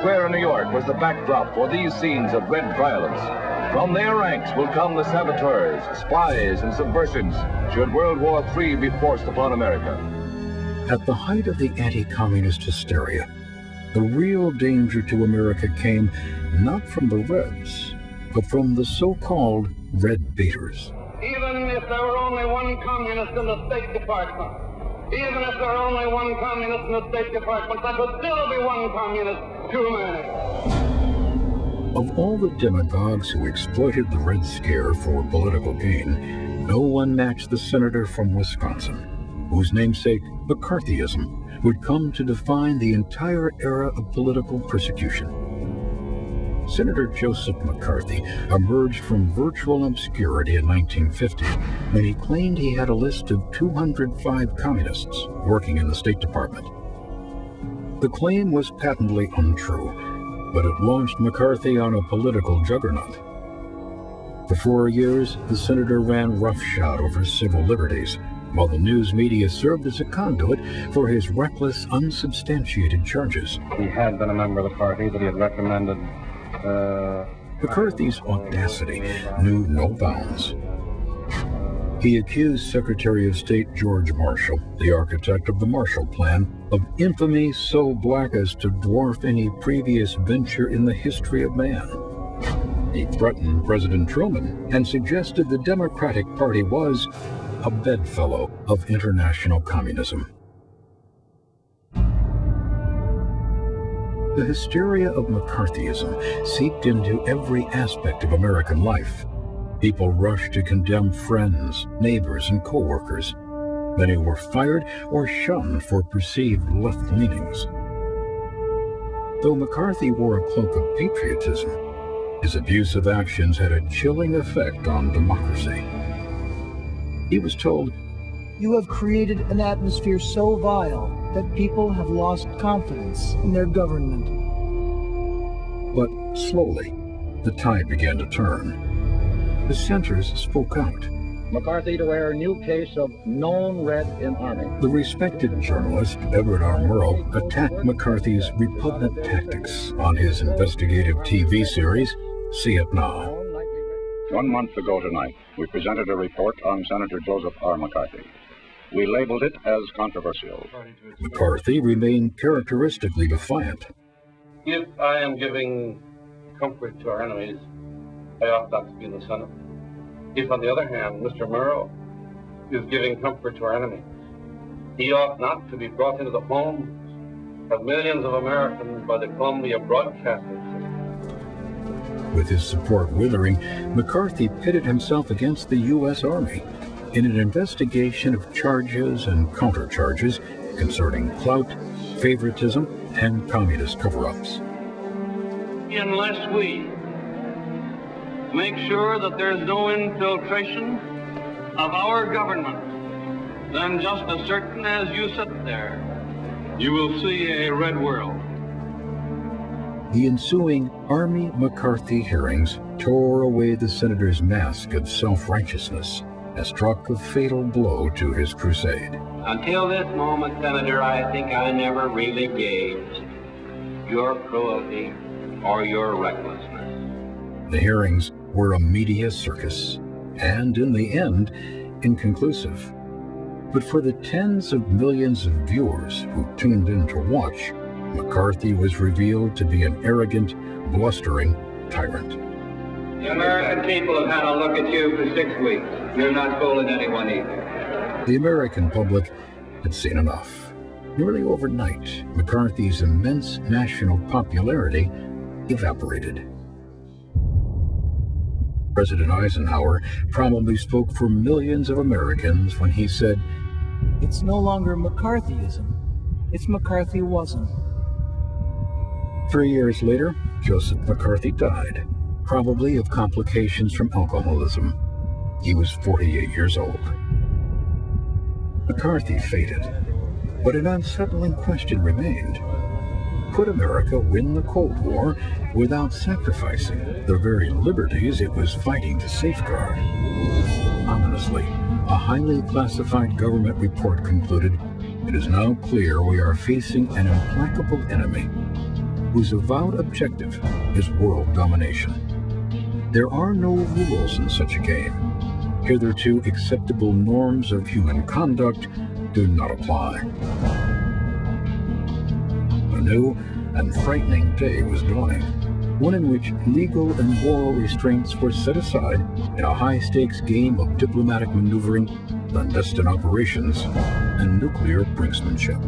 Square in New York was the backdrop for these scenes of red violence. From their ranks will come the saboteurs, spies, and subversives should World War III be forced upon America. At the height of the anti-communist hysteria, the real danger to America came not from the Reds, but from the so-called Red Baiters. Even if there were only one communist in the State Department, even if there were only one communist in the State Department, that would still be one communist too many. Of all the demagogues who exploited the Red Scare for political gain, no one matched the senator from Wisconsin, whose namesake, McCarthyism, would come to define the entire era of political persecution. Senator Joseph McCarthy emerged from virtual obscurity in 1950 when he claimed he had a list of 205 communists working in the State Department. The claim was patently untrue, but it launched McCarthy on a political juggernaut. For 4 years, the senator ran roughshod over civil liberties, while the news media served as a conduit for his reckless, unsubstantiated charges. He had been a member of the party that he had recommended. McCarthy's audacity knew no bounds. He accused Secretary of State George Marshall, the architect of the Marshall Plan, of infamy so black as to dwarf any previous venture in the history of man. He threatened President Truman and suggested the Democratic Party was a bedfellow of international communism. The hysteria of McCarthyism seeped into every aspect of American life. People rushed to condemn friends, neighbors, and co-workers. Many were fired or shunned for perceived left leanings. Though McCarthy wore a cloak of patriotism, his abusive actions had a chilling effect on democracy. He was told, "You have created an atmosphere so vile that people have lost confidence in their government." But slowly, the tide began to turn. Dissenters spoke out. McCarthy to wear a new case of known red in Army. The respected journalist Edward R. Murrow attacked McCarthy's repugnant tactics on his investigative TV series, See It Now. 1 month ago tonight, we presented a report on Senator Joseph R. McCarthy. We labeled it as controversial. McCarthy remained characteristically defiant. If I am giving comfort to our enemies, I ought not to be in the Senate. If, on the other hand, Mr. Murrow is giving comfort to our enemies, he ought not to be brought into the homes of millions of Americans by the Columbia Broadcasting System. With his support withering, McCarthy pitted himself against the U.S. Army in an investigation of charges and countercharges concerning clout, favoritism, and communist cover-ups. Unless we make sure that there's no infiltration of our government, then just as certain as you sit there, you will see a red world. The ensuing Army McCarthy hearings tore away the senator's mask of self-righteousness and struck a fatal blow to his crusade. Until this moment, Senator, I think I never really gauged your cruelty or your recklessness. The hearings were a media circus, and in the end, inconclusive. But for the tens of millions of viewers who tuned in to watch, McCarthy was revealed to be an arrogant, blustering tyrant. The American people have had a look at you for 6 weeks. You're not fooling anyone either. The American public had seen enough. Nearly overnight, McCarthy's immense national popularity evaporated. President Eisenhower probably spoke for millions of Americans when he said, "It's no longer McCarthyism, it's McCarthyism." 3 years later, Joseph McCarthy died, probably of complications from alcoholism. He was 48 years old. McCarthy faded, but an unsettling question remained. Could America win the Cold War without sacrificing the very liberties it was fighting to safeguard? Ominously, a highly classified government report concluded, "It is now clear we are facing an implacable enemy, whose avowed objective is world domination. There are no rules in such a game. Hitherto acceptable norms of human conduct do not apply. A new and frightening day was dawning, one in which legal and moral restraints were set aside in a high-stakes game of diplomatic maneuvering, clandestine operations, and nuclear brinksmanship.